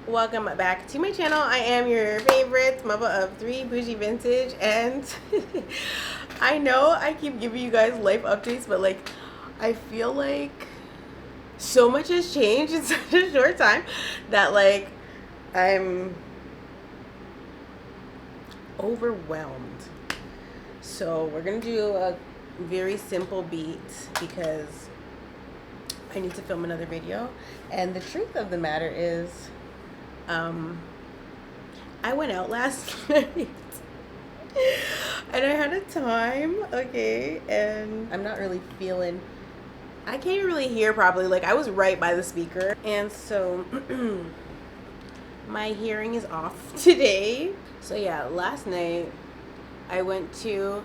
Welcome back to my channel. I am your favorite mother of three, Bougie Vintage, and I know I keep giving you guys life updates, but like I feel like so much has changed in such a short time that like I'm overwhelmed. So we're gonna do a very simple beat because I need to film another video, and the truth of the matter is I went out last night and I had a time, okay, and I'm not really feeling, I can't even really hear properly. Like, I was right by the speaker, and so my hearing is off today. So yeah, last night I went to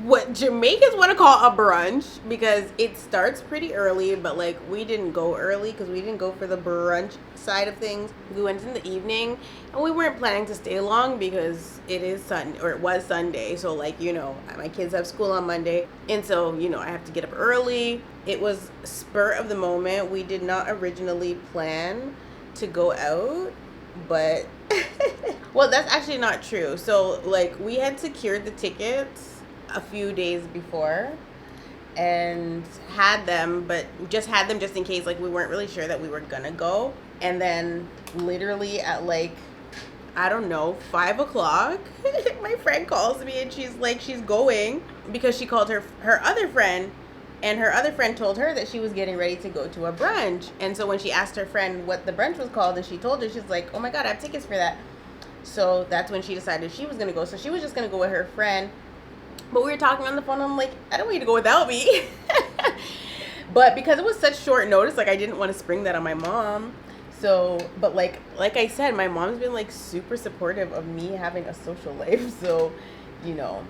what Jamaicans want to call a brunch because it starts pretty early, but like we didn't go early because we didn't go for the brunch side of things. We went in the evening and we weren't planning to stay long because it is Sunday, or it was Sunday. So like, you know, my kids have school on Monday, and so, you know, I have to get up early. It was spur of the moment. We did not originally plan to go out, but well, that's actually not true. So like we had secured the tickets a few days before and had them, but just had them just in case. Like, we weren't really sure that we were gonna go, and then literally at like, I don't know, 5 o'clock my friend calls me and she's like, she's going because she called her other friend, and her other friend told her that she was getting ready to go to a brunch. And so when she asked her friend what the brunch was called and she told her, she's like, oh my god, I have tickets for that. So that's when she decided she was gonna go. So she was just gonna go with her friend, but we were talking on the phone. I'm like, I don't want you to go without me. But because it was such short notice, like I didn't want to spring that on my mom. So, but like I said, my mom's been like super supportive of me having a social life. So, you know,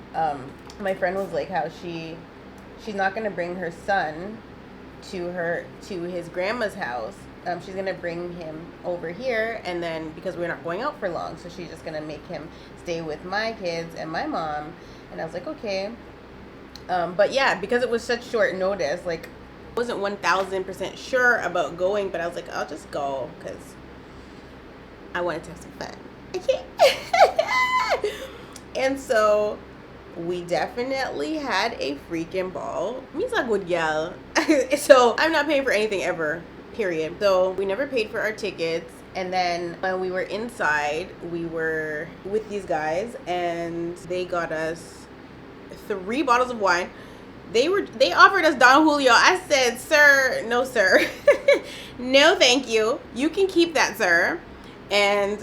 my friend was like how she's not gonna bring her son to his grandma's house. She's gonna bring him over here, and then because we're not going out for long, so she's just gonna make him stay with my kids and my mom. And I was like, okay. But yeah, because it was such short notice, like I wasn't 1000% sure about going, but I was like, I'll just go because I wanted to have some fun. Okay. And so we definitely had a freaking ball. Means I would yell. So I'm not paying for anything ever, period. So we never paid for our tickets. And then when we were inside, we were with these guys and they got us 3 bottles of wine. They offered us Don Julio. I said, sir, no sir. No thank you. You can keep that, sir. And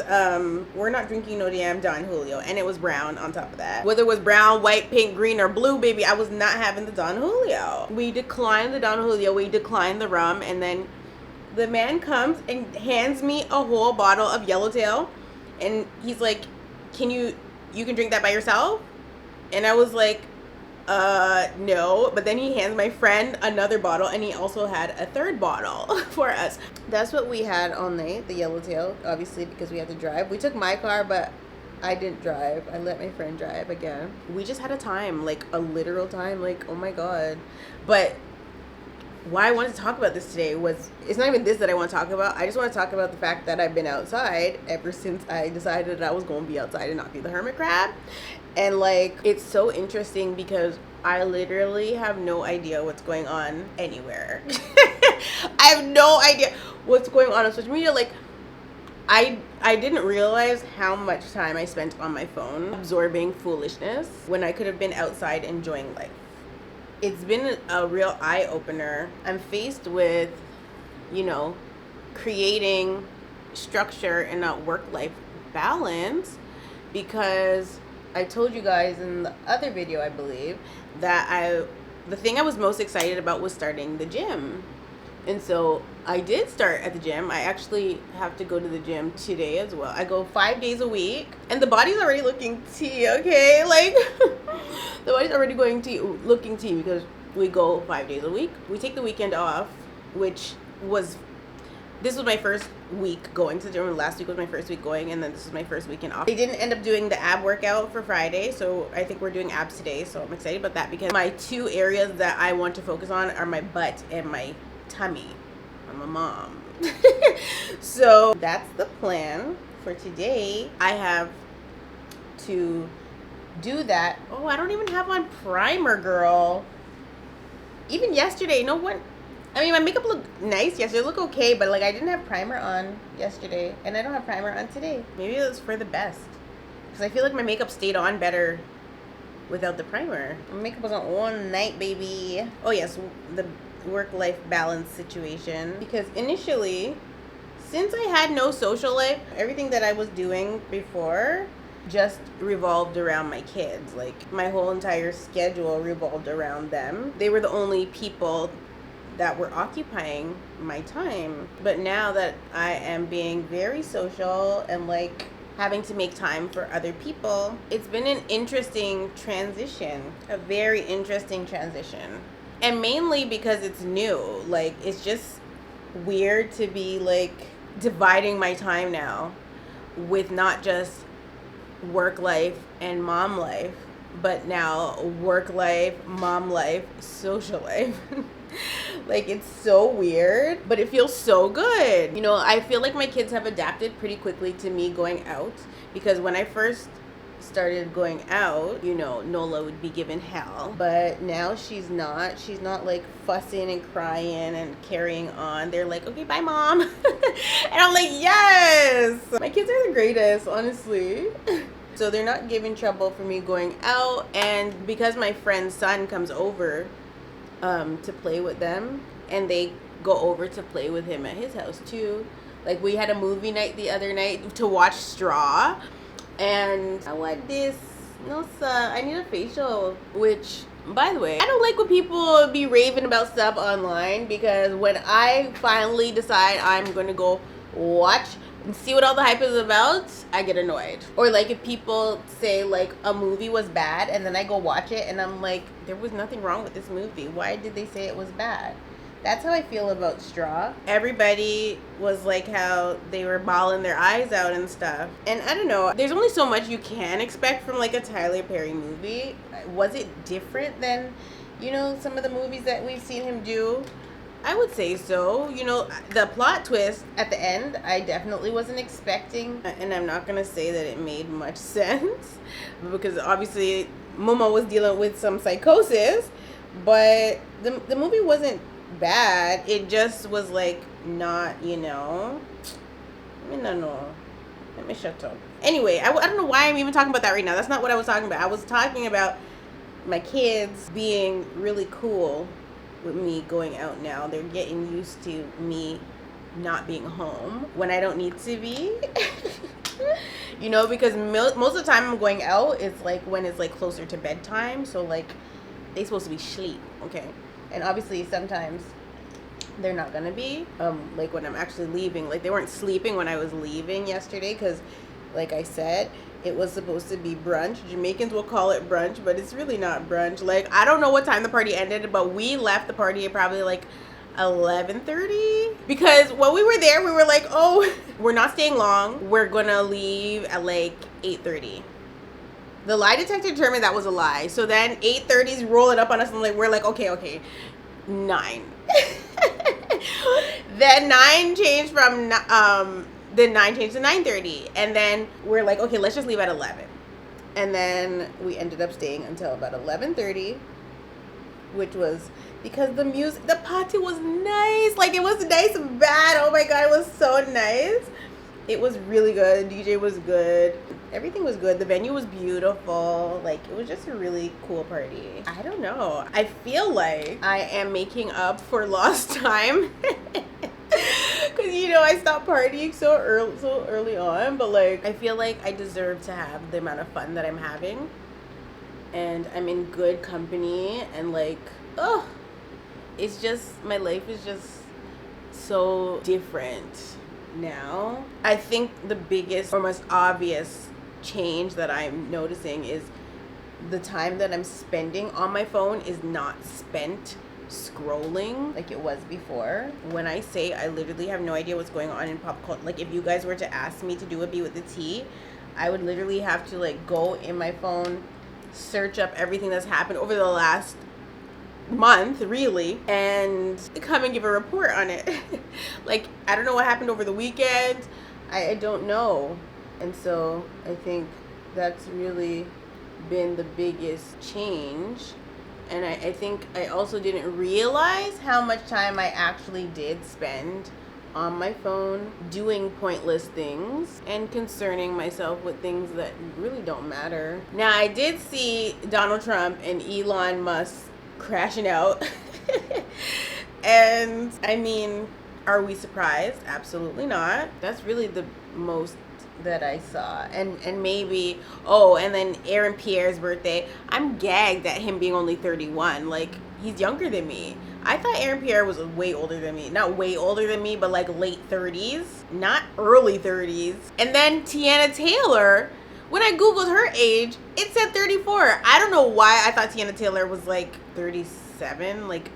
we're not drinking no damn Don Julio. And it was brown on top of that. Whether it was brown, white, pink, green, or blue, baby, I was not having the Don Julio. We declined the Don Julio. We declined the rum. And then the man comes and hands me a whole bottle of Yellowtail. And he's like, you can drink that by yourself? And I was like, no. But then he hands my friend another bottle, and he also had a 3rd bottle for us. That's what we had all night, the Yellowtail, obviously, because we had to drive. We took my car, but I didn't drive. I let my friend drive again. We just had a time, like a literal time, like, oh my god. But why I wanted to talk about this today was, it's not even this that I want to talk about. I just want to talk about the fact that I've been outside ever since I decided that I was going to be outside and not be the hermit crab. And like, it's so interesting because I literally have no idea what's going on anywhere. I have no idea what's going on social media. Like, I didn't realize how much time I spent on my phone absorbing foolishness when I could have been outside enjoying life. It's been a real eye-opener. I'm faced with, you know, creating structure and a work-life balance because I told you guys in the other video, I believe, that the thing I was most excited about was starting the gym. And so I did start at the gym. I actually have to go to the gym today as well. I go 5 days a week, and the body's already looking tea, okay? Like, the body's already looking tea because we go 5 days a week. We take the weekend off, this was my first week going to the gym. Last week was my first week going, and then this is my first weekend off. They didn't end up doing the ab workout for Friday, so I think we're doing abs today. So I'm excited about that because my 2 areas that I want to focus on are my butt and my tummy. I'm a mom. So that's the plan for today. I have to do that. Oh, I don't even have on primer, girl. Even yesterday, no one. I mean, my makeup looked nice yesterday. It looked okay, but like I didn't have primer on yesterday, and I don't have primer on today. Maybe it was for the best, because I feel like my makeup stayed on better without the primer. My makeup was on all night, baby. Oh yes, the work-life balance situation. Because initially, since I had no social life, everything that I was doing before just revolved around my kids. Like my whole entire schedule revolved around them. They were the only people that were occupying my time. But now that I am being very social and like having to make time for other people, it's been an interesting transition, a very interesting transition. And mainly because it's new. Like it's just weird to be like dividing my time now with not just work life and mom life, but now work life, mom life, social life. Like it's so weird, but it feels so good. You know, I feel like my kids have adapted pretty quickly to me going out, because when I first started going out, you know, Nola would be given hell, but now she's not like fussing and crying and carrying on. They're like, okay, bye mom. And I'm like, yes, my kids are the greatest, honestly. So they're not giving trouble for me going out. And because my friend's son comes over to play with them, and they go over to play with him at his house too. Like we had a movie night the other night to watch Straw, and I want this. No, sir, I need a facial. Which, by the way, I don't like when people be raving about stuff online, because when I finally decide I'm gonna go watch and see what all the hype is about, I get annoyed. Or like if people say like a movie was bad and then I go watch it and I'm like, there was nothing wrong with this movie. Why did they say it was bad? That's how I feel about Straw. Everybody was like how they were bawling their eyes out and stuff. And I don't know, there's only so much you can expect from like a Tyler Perry movie. Was it different than, you know, some of the movies that we've seen him do? I would say so. You know, the plot twist at the end, I definitely wasn't expecting. And I'm not going to say that it made much sense, because obviously Momo was dealing with some psychosis. But the movie wasn't bad. It just was like not, you know. No. Let me shut up. Anyway, I don't know why I'm even talking about that right now. That's not what I was talking about. I was talking about my kids being really cool with me going out now. They're getting used to me not being home when I don't need to be. You know, because most of the time I'm going out, it's like when it's like closer to bedtime. So like they supposed to be asleep, okay? And obviously sometimes they're not gonna be. Like when I'm actually leaving, like they weren't sleeping when I was leaving yesterday, because like I said, it was supposed to be brunch. Jamaicans will call it brunch, but it's really not brunch. Like, I don't know what time the party ended, but we left the party at probably like 11:30. Because when we were there, we were like, oh, we're not staying long. We're gonna leave at like 8:30. The lie detector determined that was a lie. So then 8:30's rolling up on us, and like we're like, okay, 9. Then 9 changed from then 9 changed to 9:30, and then we're like, okay, let's just leave at 11. And then we ended up staying until about 11:30, which was because the party was nice. Like, it was nice and bad. Oh my god, it was so nice. It was really good. DJ was good. Everything was good. The venue was beautiful. Like, it was just a really cool party. I don't know. I feel like I am making up for lost time. Because, you know, I stopped partying so early on. But, like, I feel like I deserve to have the amount of fun that I'm having. And I'm in good company. And, like, it's just, my life is just so different now. I think the biggest or most obvious change that I'm noticing is the time that I'm spending on my phone is not spent scrolling like it was before. When I say I literally have no idea what's going on in pop culture, like if you guys were to ask me to do a Be With The Tea, I would literally have to like go in my phone, search up everything that's happened over the last month, really, and come and give a report on it. Like, I don't know what happened over the weekend. I don't know. And so I think that's really been the biggest change. And I think I also didn't realize how much time I actually did spend on my phone doing pointless things and concerning myself with things that really don't matter. Now, I did see Donald Trump and Elon Musk crashing out. And I mean, are we surprised? Absolutely not. That's really the most that I saw. And maybe, and then Aaron Pierre's birthday. I'm gagged at him being only 31. Like, he's younger than me. I thought Aaron Pierre was way older than me. Not way older than me, but like late 30s, not early 30s. And then Tiana Taylor, when I Googled her age, it said 34. I don't know why I thought Tiana Taylor was like 37. Like,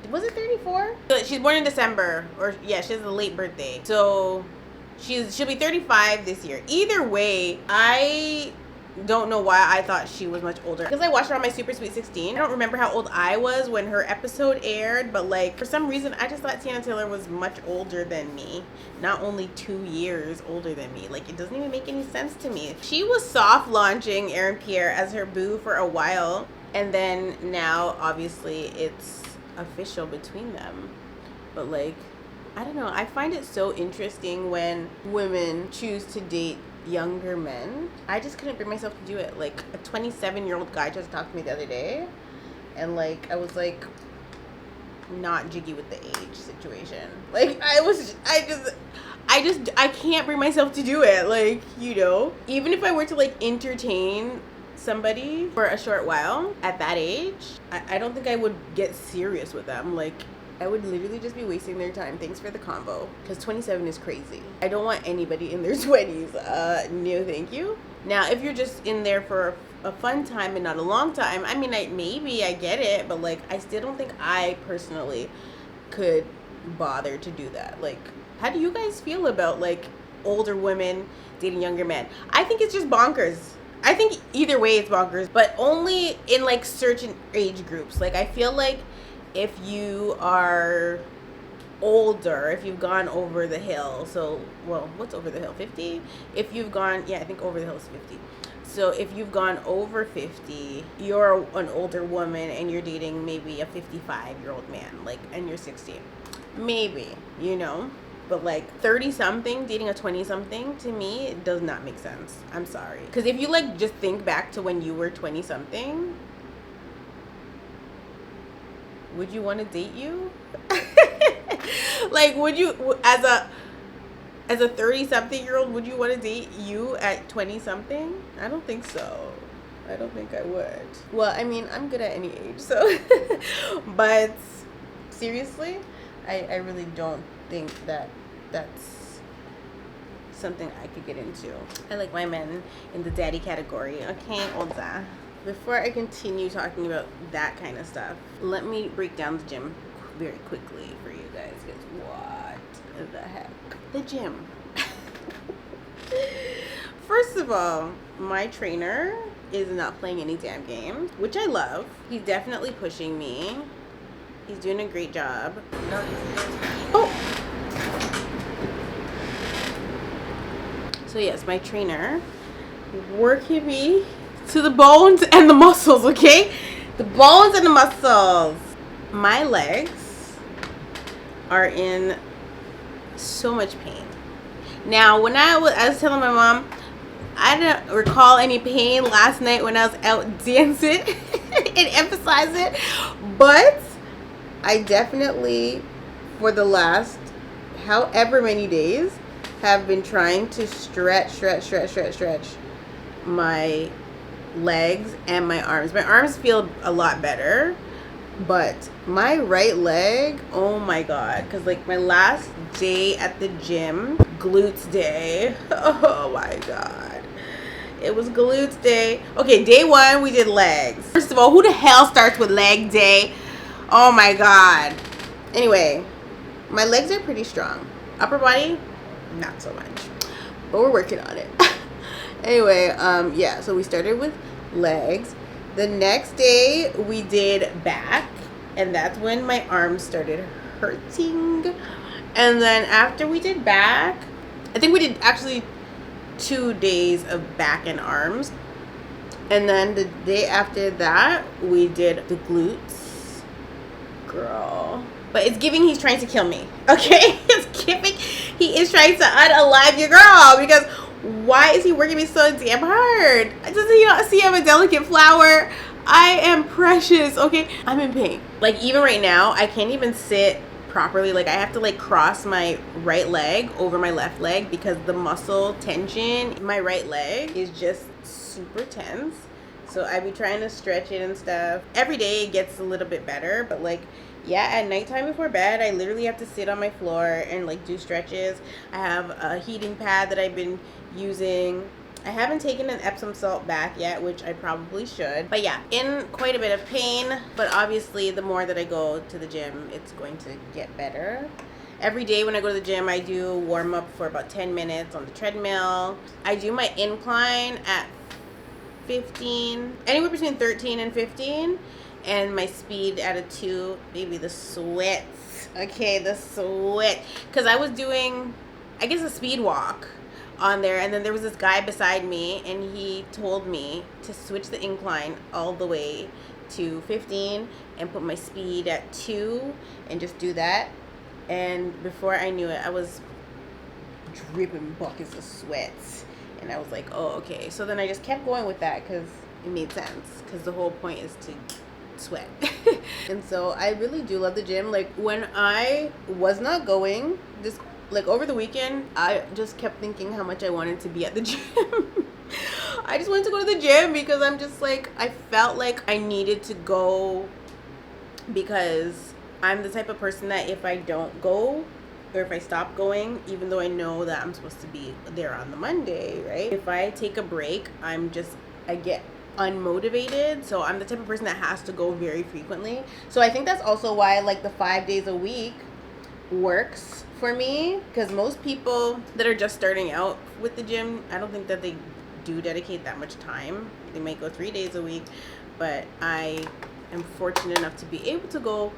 was it 34? She's born in December, or yeah, she has a late birthday. So she'll be 35 this year. Either way, I don't know why I thought she was much older, because I watched her on my Super Sweet 16. I don't remember how old I was when her episode aired, but like, for some reason I just thought Tiana Taylor was much older than me, not only 2 years older than me. Like, it doesn't even make any sense to me. She was soft launching Aaron Pierre as her boo for a while, and then now obviously it's official between them. But like, I don't know, I find it so interesting when women choose to date younger men. I just couldn't bring myself to do it. Like, a 27-year-old guy just talked to me the other day, and like, I was like not jiggy with the age situation. Like, I can't bring myself to do it. Like, you know, even if I were to like entertain somebody for a short while at that age, I don't think I would get serious with them. Like, I would literally just be wasting their time. Thanks for the convo. Because 27 is crazy. I don't want anybody in their 20s. No, thank you. Now, if you're just in there for a fun time and not a long time, I mean, maybe I get it. But, like, I still don't think I personally could bother to do that. Like, how do you guys feel about, like, older women dating younger men? I think it's just bonkers. I think either way it's bonkers. But only in, like, certain age groups. Like, I feel like if you are older, if you've gone over the hill, so, well, what's over the hill, 50? If you've gone, yeah, I think over the hill is 50. So if you've gone over 50, you're an older woman and you're dating maybe a 55-year-old man, like, and you're 60. Maybe, you know? But like 30-something dating a 20-something, to me, it does not make sense. I'm sorry. Because if you like just think back to when you were 20-something, would you want to date you? Like, would you, as a 30-something-year-old, would you want to date you at 20-something? I don't think so. I don't think I would. Well, I mean, I'm good at any age, so. But seriously, I really don't think that's something I could get into. I like my men in the daddy category. Okay, older. Before I continue talking about that kind of stuff, let me break down the gym very quickly for you guys, because what the heck? The gym. First of all, my trainer is not playing any damn games, which I love. He's definitely pushing me. He's doing a great job. Oh! So yes, my trainer working me to the bones and the muscles, okay? The bones and the muscles. My legs are in so much pain. Now, when I was telling my mom, I didn't recall any pain last night when I was out dancing and emphasize it, but I definitely, for the last however many days, have been trying to stretch my legs and my arms. My arms feel a lot better, but my right leg, oh my god, because like my last day at the gym, glutes day, oh my god, it was glutes day. Okay, day one we did legs. First of all, who the hell starts with leg day? Oh my god. Anyway, my legs are pretty strong. Upper body, not so much, but we're working on it. Anyway, yeah, so we started with legs, The next day we did back, and that's when my arms started hurting. And then after we did back, I think we did actually 2 days of back and arms. And then the day after that, we did the glutes. Girl. But it's giving he's trying to kill me. Okay? It's giving he is trying to unalive your girl. Because why is he working me so damn hard? Doesn't he not see I'm a delicate flower? I am precious. Okay? I'm in pain. Like, even right now, I can't even sit properly. Like, I have to like cross my right leg over my left leg because the muscle tension in my right leg is just super tense. So I be trying to stretch it and stuff. Every day it gets a little bit better, but like, yeah, at nighttime before bed, I literally have to sit on my floor and like do stretches. I have a heating pad that I've been using. I haven't taken an Epsom salt bath yet, which I probably should. But yeah, in quite a bit of pain. But obviously, the more that I go to the gym, it's going to get better. Every day when I go to the gym, I do warm up for about 10 minutes on the treadmill. I do my incline at 15, anywhere between 13 and 15. And my speed at a 2, maybe the sweats. Okay, the sweat. Because I was doing, I guess, a speed walk on there, and then there was this guy beside me, and he told me to switch the incline all the way to 15 and put my speed at 2 and just do that. And before I knew it, I was dripping buckets of sweat, and I was like, oh, okay. So then I just kept going with that because it made sense, because the whole point is to sweat. And so I really do love the gym. Like, when I was not going this, like, over the weekend, I just kept thinking how much I wanted to be at the gym. I just wanted to go to the gym because I'm just like, I felt like I needed to go, because I'm the type of person that if I don't go, or if I stop going, even though I know that I'm supposed to be there on the Monday, right? If I take a break, I get unmotivated. So I'm the type of person that has to go very frequently. So I think that's also why like the 5 days a week works for me, because most people that are just starting out with the gym, I don't think that they do dedicate that much time. They might go 3 days a week, but I am fortunate enough to be able to go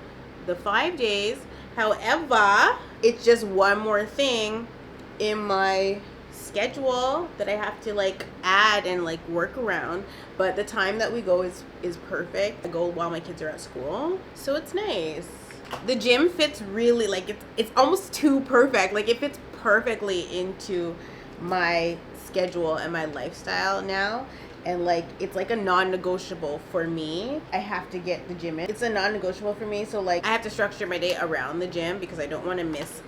the 5 days. However, it's just one more thing in my schedule that I have to like add and like work around. But the time that we go is perfect. I go while my kids are at school, so it's nice. The gym fits really, like, it's almost too perfect. Like, it fits perfectly into my schedule and my lifestyle now. And like, it's like a non-negotiable for me. I have to get the gym in. It's a non-negotiable for me. So like, I have to structure my day around the gym because I don't want to miss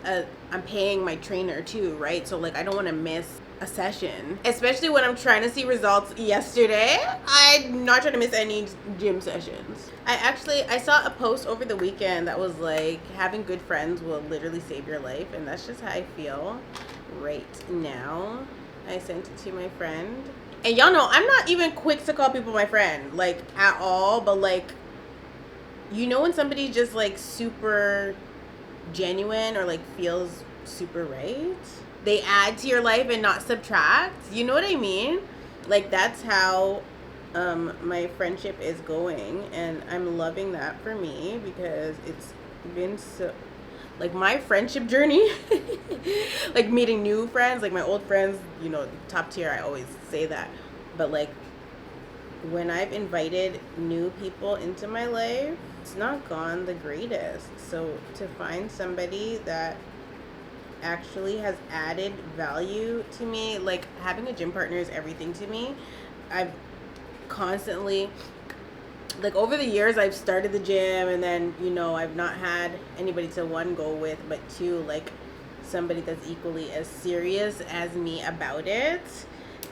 I'm paying my trainer too, right? So like, I don't want to miss a session, especially when I'm trying to see results yesterday. I'm not trying to miss any gym sessions. I saw a post over the weekend that was like, having good friends will literally save your life, and that's just how I feel right now. I sent it to my friend. And y'all know I'm not even quick to call people my friend, like, at all. But like, you know when somebody just like super genuine or like feels super right? They add to your life and not subtract. You know what I mean? Like, that's how my friendship is going, and I'm loving that for me because it's been so, like, my friendship journey, like meeting new friends, like my old friends, you know, top tier, I always say that. But like, when I've invited new people into my life, it's not gone the greatest. So to find somebody that actually has added value to me, like, having a gym partner is everything to me. I've constantly, like, over the years, I've started the gym, and then, you know, I've not had anybody to, one, go with, but two, like, somebody that's equally as serious as me about it.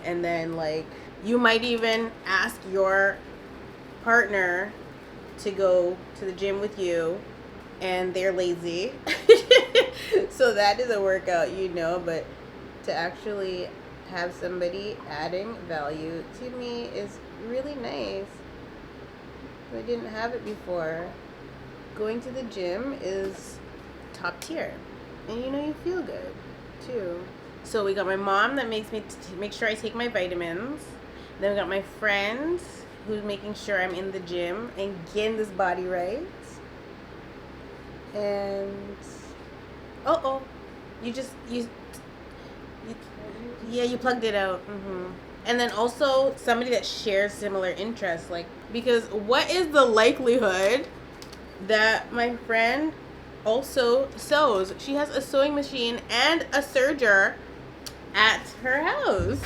And then, like, you might even ask your partner to go to the gym with you, and they're lazy. So that is a workout, you know. But to actually have somebody adding value to me is really nice. I didn't have it before. Going to the gym is top tier, and you know, you feel good too. So we got my mom that makes me make sure I take my vitamins. Then we got my friend who's making sure I'm in the gym and getting this body right. And you plugged it out. And then also somebody that shares similar interests, like, because what is the likelihood that my friend also sews? She has a sewing machine and a serger at her house.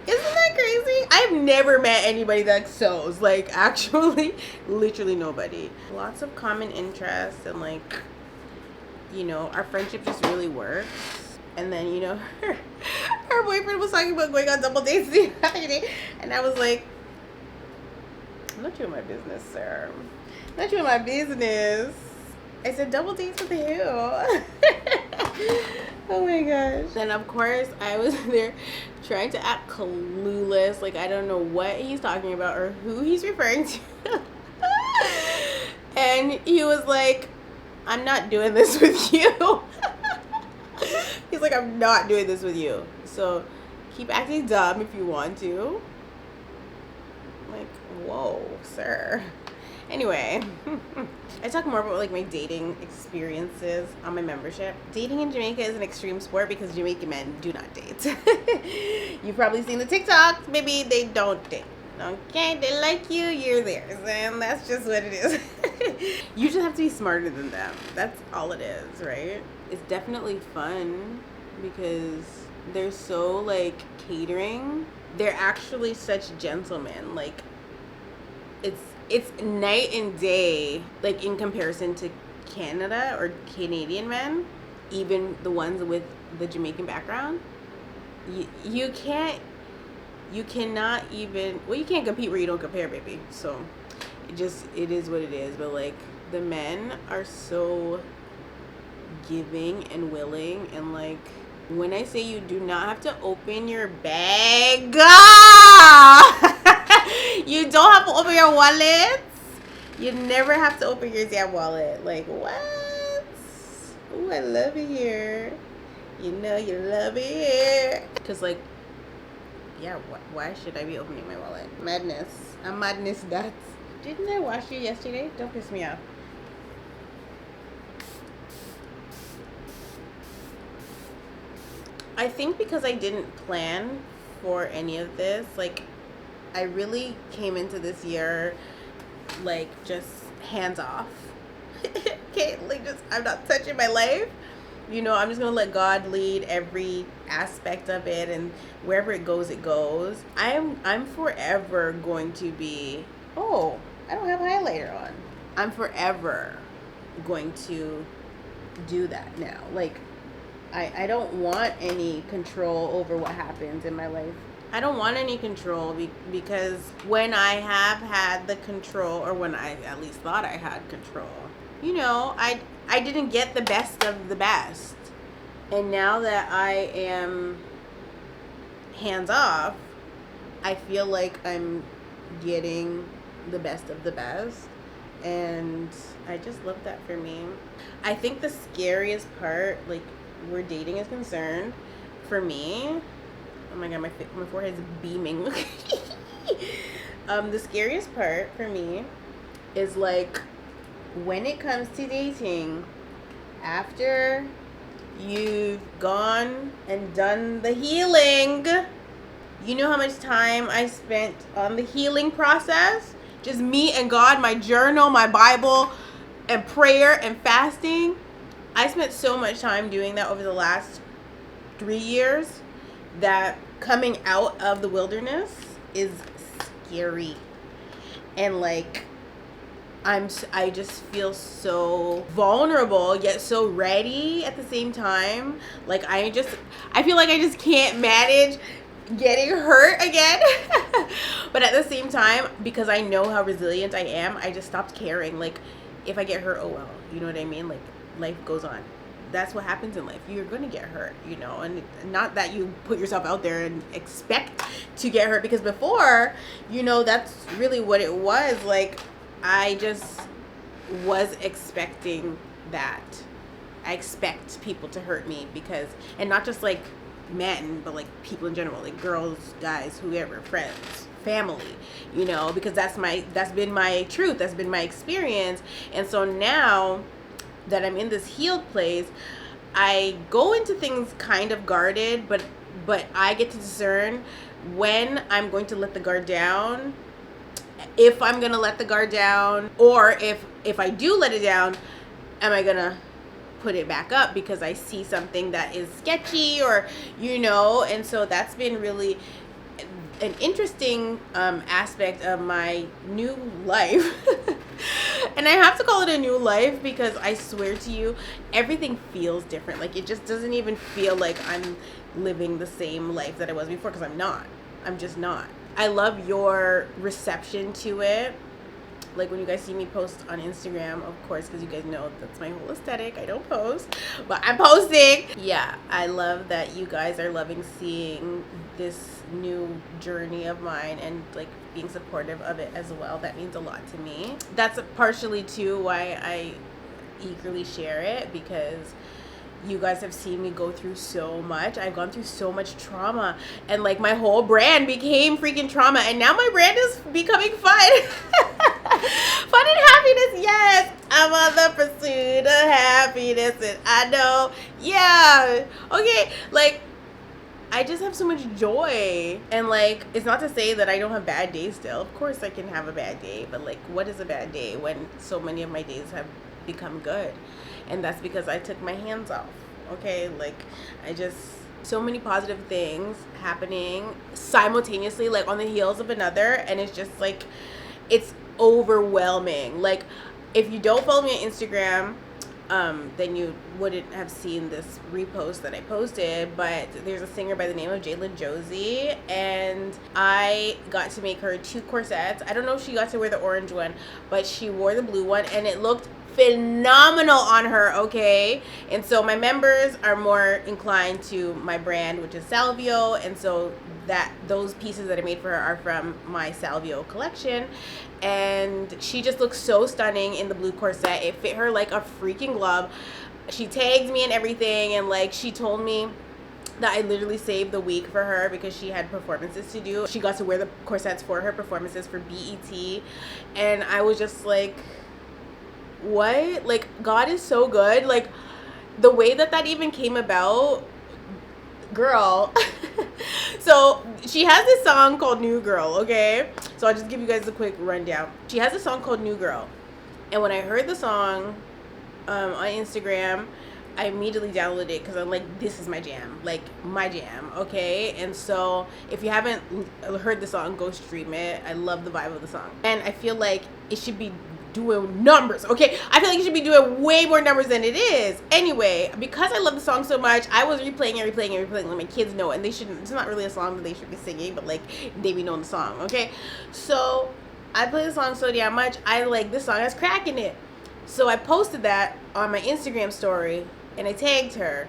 Isn't that crazy? I've never met anybody that sews. Like, actually, literally nobody. Lots of common interests, and like, you know, our friendship just really works. And then, you know, her boyfriend was talking about going on double dates the other day, and I was like, I'm not doing my business, sir. I'm not doing my business. I said, double dates with who? Oh my gosh. Then, of course, I was there trying to act clueless. Like, I don't know what he's talking about or who he's referring to. And he was like, I'm not doing this with you. He's like, I'm not doing this with you. So, keep acting dumb if you want to. Like, whoa, sir. Anyway, I talk more about like my dating experiences on my membership. Dating in Jamaica is an extreme sport because Jamaican men do not date. You've probably seen the TikToks. Maybe they don't date. Okay, they like you, you're theirs, and that's just what it is. You just have to be smarter than them. That's all it is, right? It's definitely fun because they're so like catering. They're actually such gentlemen. Like, it's night and day, like, in comparison to Canada or Canadian men, even the ones with the Jamaican background. You cannot even, well, you can't compete where you don't compare, baby. So it is what it is. But like, the men are so giving and willing, and like, when I say you do not have to open your bag, you don't have to open your wallet. You never have to open your damn wallet. Like, what? Ooh, I love it here. You know you love it here. Because, like, yeah, why should I be opening my wallet? Madness. I'm madness that. Didn't I wash you yesterday? Don't piss me off. I think because I didn't plan for any of this, like, I really came into this year, like, just hands off. Okay, like, just, I'm not touching my life. You know, I'm just gonna let God lead every aspect of it, and wherever it goes, it goes. I'm forever going to be, oh, I don't have highlighter on. I'm forever going to do that now. Like, I don't want any control over what happens in my life. I don't want any control because when I have had the control, or when I at least thought I had control, you know, I didn't get the best of the best. And now that I am hands off, I feel like I'm getting the best of the best. And I just love that for me. I think the scariest part, like, where dating is concerned, for me, oh my god, my forehead is beaming. The scariest part for me is, like, when it comes to dating, after you've gone and done the healing, you know how much time I spent on the healing process? Just me and God, my journal, my Bible, and prayer and fasting. I spent so much time doing that over the last 3 years that coming out of the wilderness is scary. And like, I just feel so vulnerable yet so ready at the same time. Like, I feel like I just can't manage getting hurt again. But at the same time, because I know how resilient I am, I just stopped caring. Like, if I get hurt, oh well, you know what I mean? Like, life goes on. That's what happens in life. You're going to get hurt, you know, and not that you put yourself out there and expect to get hurt, because before, you know, that's really what it was. Like, I just was expecting that. I expect people to hurt me because, and not just like men, but like people in general, like girls, guys, whoever, friends, family, you know, because that's been my truth, that's been my experience. And so now that I'm in this healed place, I go into things kind of guarded, but I get to discern when I'm going to let the guard down, if I'm gonna let the guard down, or if I do let it down, am I gonna put it back up because I see something that is sketchy, or, you know. And so that's been really an interesting aspect of my new life. And I have to call it a new life because I swear to you, everything feels different. Like, it just doesn't even feel like I'm living the same life that I was before, because I'm just not. I love your reception to it. Like, when you guys see me post on Instagram, of course, because you guys know that's my whole aesthetic. I don't post, but I'm posting. Yeah, I love that you guys are loving seeing this new journey of mine and, like, being supportive of it as well. That means a lot to me. That's partially, too, why I eagerly share it, because you guys have seen me go through so much. I've gone through so much trauma, and, like, my whole brand became freaking trauma, and now my brand is becoming fun. Fun and happiness, yes. I'm on the pursuit of happiness, and I know, yeah, okay, like, I just have so much joy. And, like, it's not to say that I don't have bad days still. Of course I can have a bad day, but, like, what is a bad day when so many of my days have become good? And that's because I took my hands off, okay? Like, so many positive things happening simultaneously, like, on the heels of another, and it's just, like, it's overwhelming. Like, if you don't follow me on Instagram, then you wouldn't have seen this repost that I posted, but there's a singer by the name of Jayla Josie, and I got to make her 2 corsets. I don't know if she got to wear the orange one, but she wore the blue one, and it looked phenomenal on her, okay? And so my members are more inclined to my brand, which is Salvio, and so those pieces that I made for her are from my Salvio collection. And she just looks so stunning in the blue corset. It fit her like a freaking glove. She tagged me and everything, and, like, she told me that I literally saved the week for her because she had performances to do. She got to wear the corsets for her performances for BET, and I was just like, what? Like, God is so good. Like, the way that even came about, girl. So she has this song called New Girl, okay? So I'll just give you guys a quick rundown. She has a song called New Girl, and when I heard the song on Instagram, I immediately downloaded it because I'm like, this is my jam, like, my jam, okay? And so if you haven't heard the song, go stream it. I love the vibe of the song, and I feel like it should be doing numbers, okay? I feel like you should be doing way more numbers than it is. Anyway, because I love the song so much, I was replaying it, let my kids know, and they shouldn't, it's not really a song that they should be singing, but, like, they be knowing the song, okay? So I play the song so damn much, I like, this song has crack in it. So I posted that on my Instagram story, and I tagged her,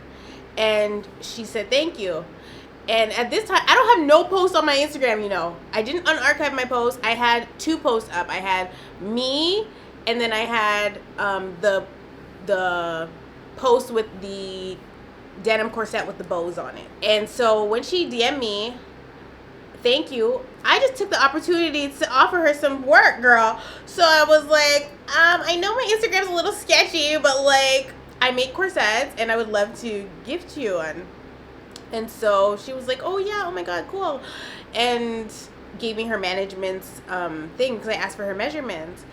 and she said thank you. And at this time, I don't have no posts on my Instagram, you know. I didn't unarchive my posts. I had 2 posts up. I had me, and then I had the post with the denim corset with the bows on it. And so when she DM'd me, thank you, I just took the opportunity to offer her some work, girl. So I was like, I know my Instagram's a little sketchy, but, like, I make corsets, and I would love to gift you one. And so she was like, oh yeah, oh my god, cool, and gave me her management's thing, because I asked for her measurements.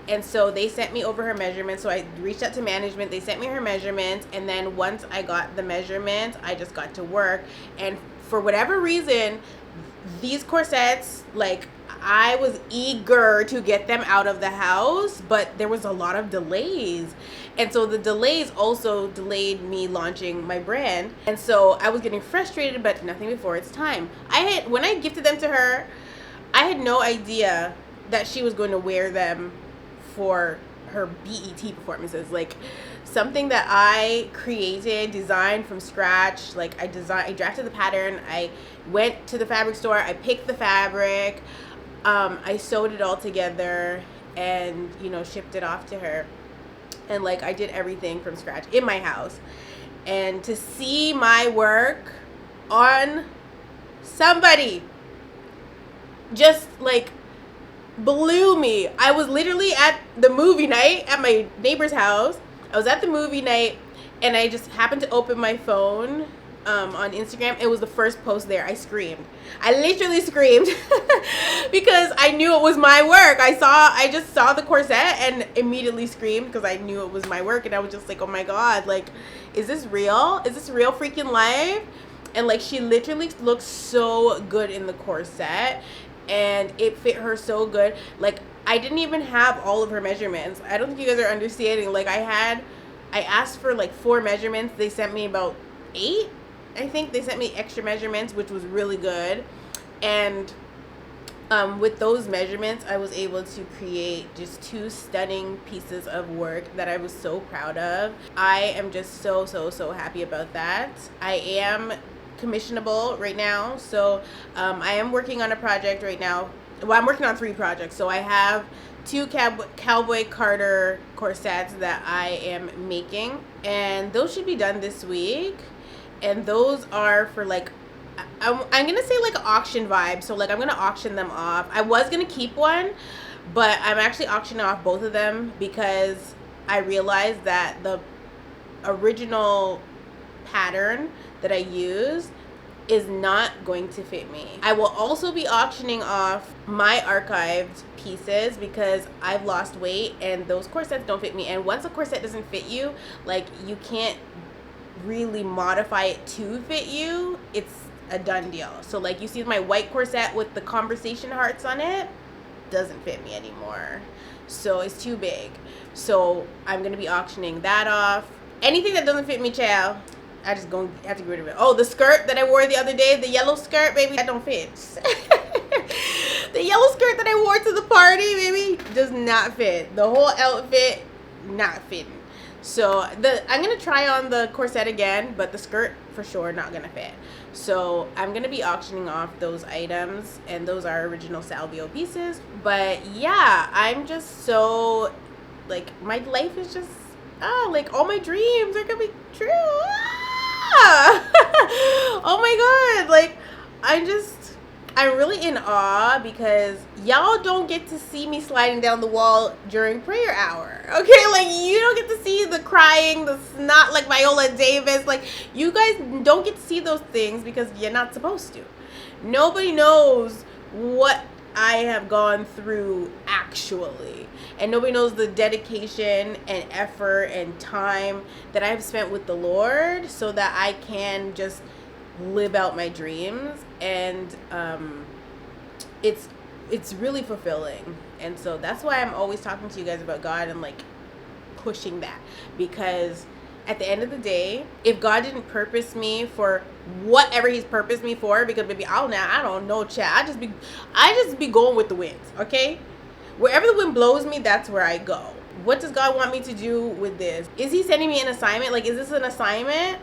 And so they sent me over her measurements. So I reached out to management, they sent me her measurements, and then once I got the measurements, I just got to work. And for whatever reason, these corsets, like, I was eager to get them out of the house, but there was a lot of delays. And so the delays also delayed me launching my brand. And so I was getting frustrated, but nothing before its time. When I gifted them to her, I had no idea that she was going to wear them for her BET performances. Like, something that I created, designed from scratch. Like, I drafted the pattern, I went to the fabric store, I picked the fabric, I sewed it all together, and, you know, shipped it off to her. And, like, I did everything from scratch in my house. And to see my work on somebody just like blew me. I was literally at the movie night at my neighbor's house. I was at the movie night and I just happened to open my phone on Instagram. It was the first post there. I screamed. I literally screamed because I knew it was my work. I just saw the corset and immediately screamed because I knew it was my work. And I was just like, oh my God, like, is this real? Is this real freaking life? And like, she literally looked so good in the corset and it fit her so good. Like, I didn't even have all of her measurements. I don't think you guys are understanding. Like, I asked for like 4 measurements. They sent me about 8. I think they sent me extra measurements, which was really good. And with those measurements, I was able to create just 2 stunning pieces of work that I was so proud of. I am just so, so, so happy about that. I am commissionable right now. So I am working on a project right now. Well, I'm working on 3 projects. So I have 2 Cowboy Carter corsets that I am making. And those should be done this week. And those are for like, I'm going to say like auction vibe. So like I'm going to auction them off. I was going to keep one, but I'm actually auctioning off both of them because I realized that the original pattern that I use is not going to fit me. I will also be auctioning off my archived pieces because I've lost weight and those corsets don't fit me. And once a corset doesn't fit you, like you can't really modify it to fit you. It's a done deal. So like you see my white corset with the conversation hearts on it doesn't fit me anymore. So it's too big. So I'm going to be auctioning that off. Anything that doesn't fit me, child, I just gonna have to get rid of it. Oh, the skirt that I wore the other day, the yellow skirt, baby, that don't fit. The yellow skirt that I wore to the party, baby, does not fit. The whole outfit, not fitting. So I'm gonna try on the corset again, but the skirt for sure not gonna fit. So I'm gonna be auctioning off those items, and those are original Salvio pieces. But yeah, I'm just so like my life is just like all my dreams are gonna be true. Oh my God, like I'm really in awe because y'all don't get to see me sliding down the wall during prayer hour. Okay, like you don't get to see the crying, the snot like Viola Davis. Like you guys don't get to see those things because you're not supposed to. Nobody knows what I have gone through actually, and nobody knows the dedication and effort and time that I've spent with the Lord so that I can just live out my dreams. And it's really fulfilling. And so that's why I'm always talking to you guys about God and like pushing that, because at the end of the day, if God didn't purpose me for whatever he's purposed me for, because maybe I don't know, chat. I just be going with the winds, okay? Wherever the wind blows me, that's where I go. What does God want me to do with this? Is he sending me an assignment? Like, is this an assignment?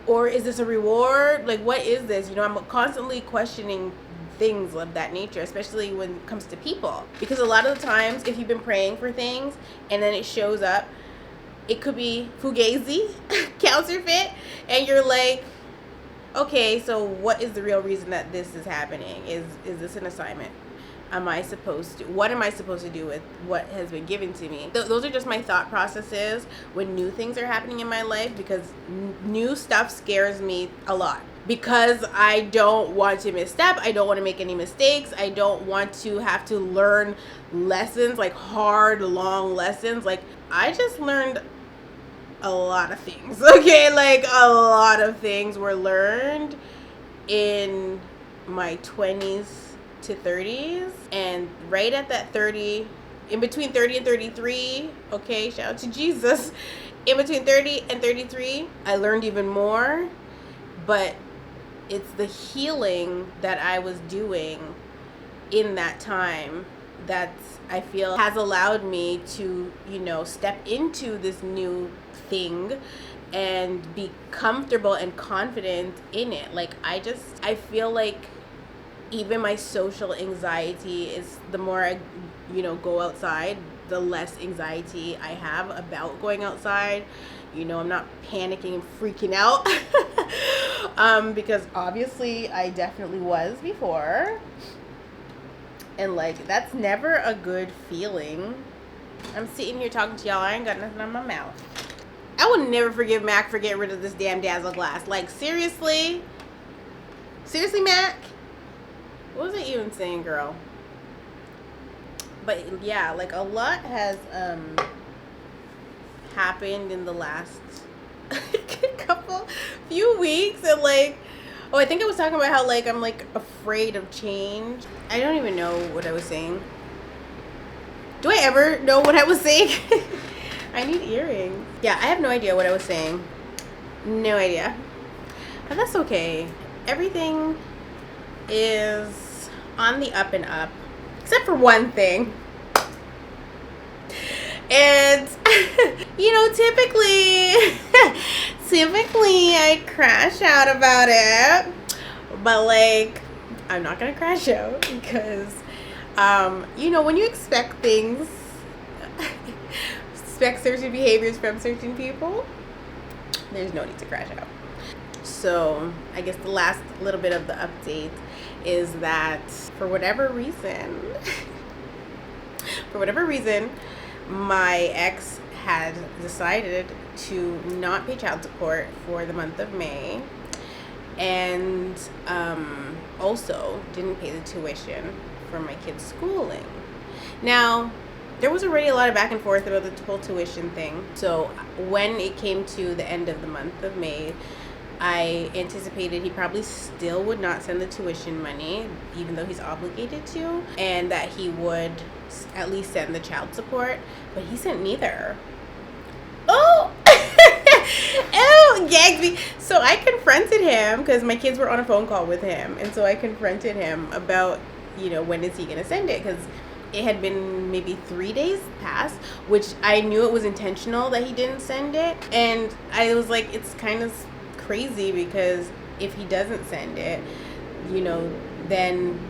Or is this a reward? Like, what is this? You know, I'm constantly questioning things of that nature, especially when it comes to people. Because a lot of the times, if you've been praying for things and then it shows up, it could be fugazi, counterfeit, and you're like, okay, so what is the real reason that this is happening? Is this an assignment? What am I supposed to do with what has been given to me? Those are just my thought processes when new things are happening in my life, because new stuff scares me a lot. Because I don't want to misstep. I don't want to make any mistakes. I don't want to have to learn lessons, like hard, long lessons. Like, I just learned a lot of things, okay? Like, a lot of things were learned in my 20s to 30s, and right at that 30, in between 30 and 33, okay, shout out to Jesus, in between 30 and 33, I learned even more. But it's the healing that I was doing in that time that I feel has allowed me to, you know, step into this new thing and be comfortable and confident in it. Like, I feel like even my social anxiety is, the more I, you know, go outside, the less anxiety I have about going outside. You know, I'm not panicking and freaking out because obviously I definitely was before. And like, that's never a good feeling. I'm sitting here talking to y'all. I ain't got nothing on my mouth. I will never forgive Mac for getting rid of this damn Dazzle glass. Like, seriously? Seriously, Mac? What was I even saying, girl? But yeah, like, a lot has happened in the last few weeks. And like, oh, I think I was talking about how like I'm like afraid of change. I don't even know what I was saying. Do I ever know what I was saying? I need earrings. Yeah, I have no idea what I was saying. No idea. But that's okay. Everything is on the up and up. Except for one thing. And, you know, typically I crash out about it. But, like, I'm not going to crash out because, you know, when you expect things, expect certain behaviors from certain people, there's no need to crash out. So, I guess the last little bit of the update is that for whatever reason, my ex had decided to not pay child support for the month of May, and also didn't pay the tuition for my kids' schooling. Now, there was already a lot of back and forth about the whole tuition thing. So when it came to the end of the month of May, I anticipated he probably still would not send the tuition money, even though he's obligated to, and that he would at least send the child support, but he sent neither. Oh! Ew, gagged me. So I confronted him because my kids were on a phone call with him, and so I confronted him about, you know, when is he going to send it, because it had been maybe 3 days past, which I knew it was intentional that he didn't send it, and I was like, it's kind of crazy because if he doesn't send it, you know, then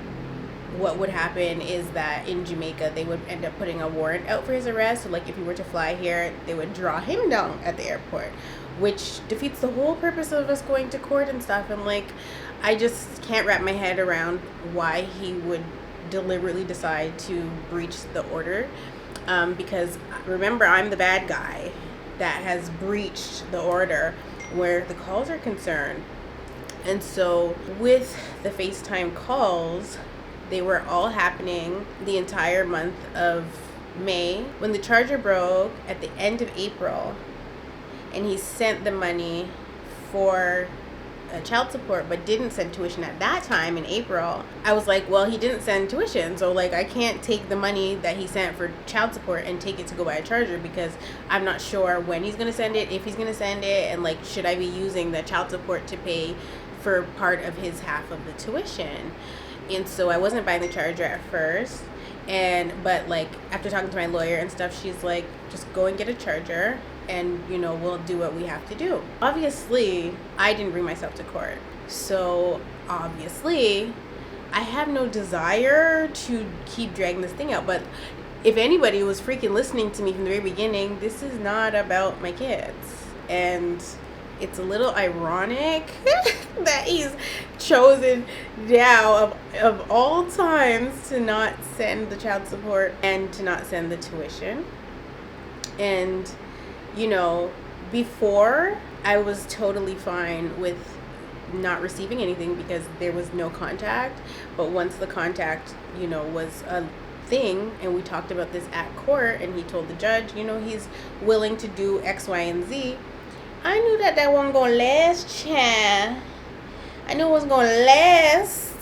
what would happen is that in Jamaica they would end up putting a warrant out for his arrest. So like if he were to fly here, they would draw him down at the airport, which defeats the whole purpose of us going to court and stuff. And like, I just can't wrap my head around why he would deliberately decide to breach the order, because remember, I'm the bad guy that has breached the order where the calls are concerned. And so with the FaceTime calls, they were all happening the entire month of May. When the charger broke at the end of April, and he sent the money for child support but didn't send tuition at that time in April, I was like, well, he didn't send tuition, so like I can't take the money that he sent for child support and take it to go buy a charger, because I'm not sure when he's going to send it, if he's going to send it, and like, should I be using the child support to pay for part of his half of the tuition. And so I wasn't buying the charger at first, but like after talking to my lawyer and stuff, she's like, just go and get a charger, and you know, we'll do what we have to do. Obviously, I didn't bring myself to court, so obviously I have no desire to keep dragging this thing out. But if anybody was freaking listening to me from the very beginning, this is not about my kids. And it's a little ironic that he's chosen now of all times to not send the child support and to not send the tuition. And you know, before I was totally fine with not receiving anything because there was no contact. But once the contact, you know, was a thing, and we talked about this at court, and he told the judge, you know, he's willing to do X, Y, and Z, I knew that wasn't gonna last, child. I knew it wasn't gonna last.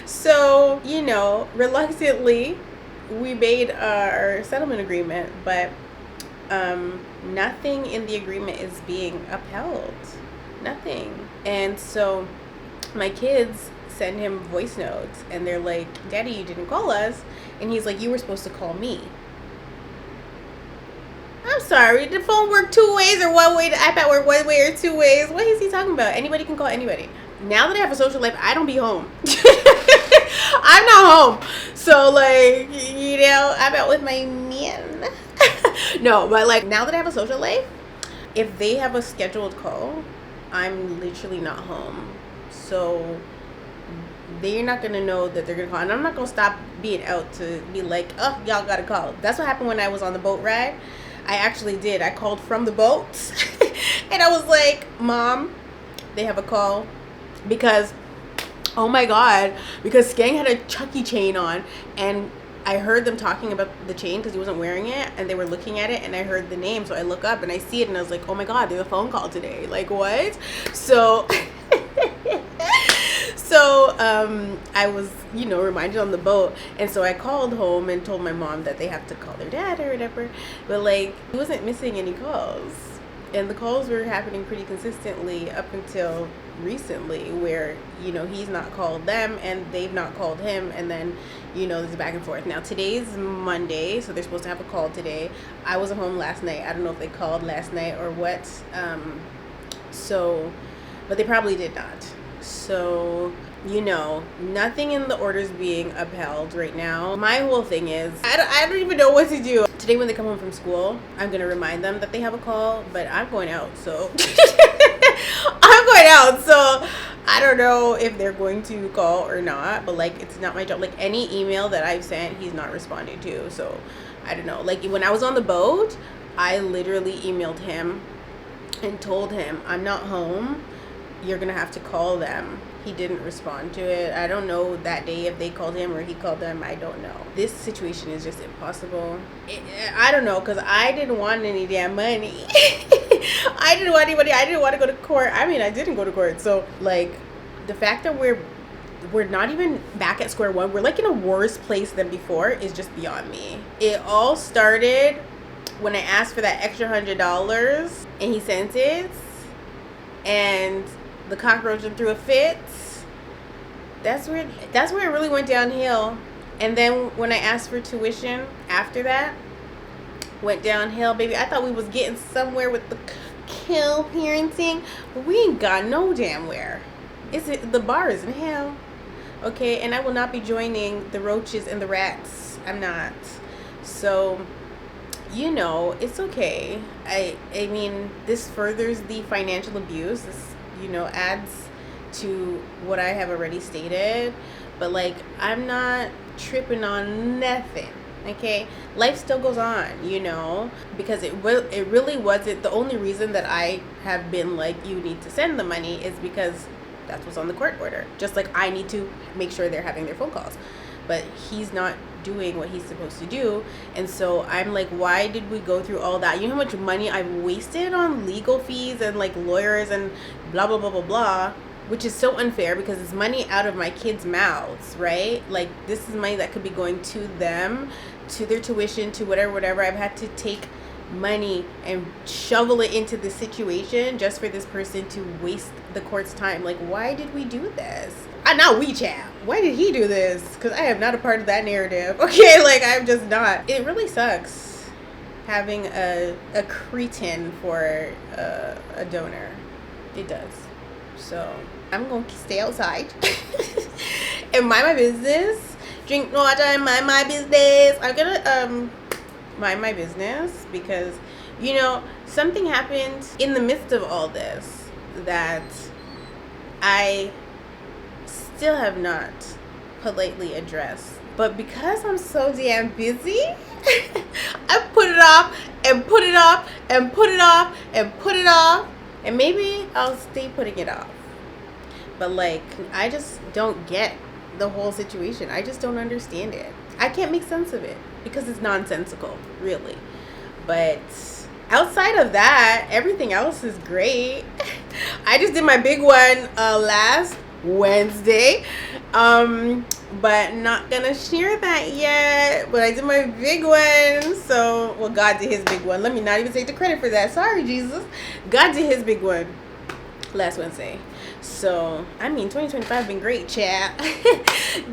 So, you know, reluctantly, we made our settlement agreement, but nothing in the agreement is being upheld. Nothing. And so my kids send him voice notes, and they're like, Daddy, you didn't call us. And he's like, you were supposed to call me. I'm sorry, did the phone work 2 ways or 1 way? The iPad work 1 way or 2 ways? What is he talking about? Anybody can call anybody. Now that I have a social life, I don't be home. I'm not home. So, like, you know, I'm out with my man. No, but, like, now that I have a social life, if they have a scheduled call, I'm literally not home. So, they're not gonna know that they're gonna call, and I'm not gonna stop being out to be like, oh, y'all gotta call. That's what happened when I was on the boat ride. I actually did. I called from the boat, and I was like, Mom, they have a call, because, oh my God, because Skang had a Chucky chain on, and I heard them talking about the chain because he wasn't wearing it, and they were looking at it, and I heard the name, so I look up and I see it, and I was like, oh my God, there's a phone call today. Like, what? So I was, reminded on the boat, and so I called home and told my mom that they have to call their dad or whatever, but like, he wasn't missing any calls, and the calls were happening pretty consistently up until recently, where he's not called them and they've not called him, and then there's a back and forth. Now today's Monday, so they're supposed to have a call today. I was at home last night. I don't know if they called last night or what, but they probably did not. So nothing in the orders being upheld right now. My whole thing is, I don't even know what to do. Today when they come home from school, I'm going to remind them that they have a call, but I'm going out, so I'm going out, so I don't know if they're going to call or not, but like, it's not my job. Like, any email that I've sent, he's not responding to, so I don't know. Like, when I was on the boat, I literally emailed him and told him, I'm not home, you're gonna have to call them. He didn't respond to it. I don't know that day if they called him or he called them. I don't know. This situation is just impossible. I don't know, because I didn't want any damn money. I didn't want any money. I didn't want to go to court. I mean, I didn't go to court. So, like, the fact that we're not even back at square one, we're like in a worse place than before, is just beyond me. It all started when I asked for that extra $100 and he sent it, and the cockroach threw a fit. That's where it really went downhill. And then when I asked for tuition after that, went downhill, baby. I thought we was getting somewhere with the kill parenting, but we ain't got no damn where. The bar is in hell. Okay, and I will not be joining the roaches and the rats. I'm not. So, it's okay. I mean, this furthers the financial abuse. This, adds to what I have already stated. But, like, I'm not tripping on nothing. Okay, life still goes on, because it really wasn't the only reason that I have been like, you need to send the money, is because that's what's on the court order. Just like I need to make sure they're having their phone calls, but he's not doing what he's supposed to do. And so I'm like, why did we go through all that? You know how much money I've wasted on legal fees and like lawyers and blah blah blah blah blah, which is so unfair because it's money out of my kids' mouths, right? Like, this is money that could be going to them, to their tuition, to whatever. I've had to take money and shovel it into the situation just for this person to waste the court's time. Like, why did we do this? Not we, chat. Why did he do this? Because I am not a part of that narrative. Okay, like, I'm just not. It really sucks having a cretin for a donor. It does. So I'm going to stay outside and mind my business, drink water and mind my business. I'm gonna mind my business because something happened in the midst of all this that I still have not politely addressed, but because I'm so damn busy, I put it off and put it off and put it off and put it off, and maybe I'll stay putting it off. But like, I just don't get the whole situation. I just don't understand it. I can't make sense of it because it's nonsensical, really. But outside of that, everything else is great. I just did my big one last Wednesday, but not gonna share that yet. But I did my big one. So, well, God did his big one. Let me not even take the credit for that. Sorry, Jesus. God did his big one last Wednesday. So, I mean, 2025 been great, chat.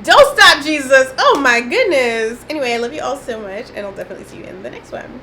Don't stop, Jesus. Oh my goodness. Anyway, I love you all so much, and I'll definitely see you in the next one.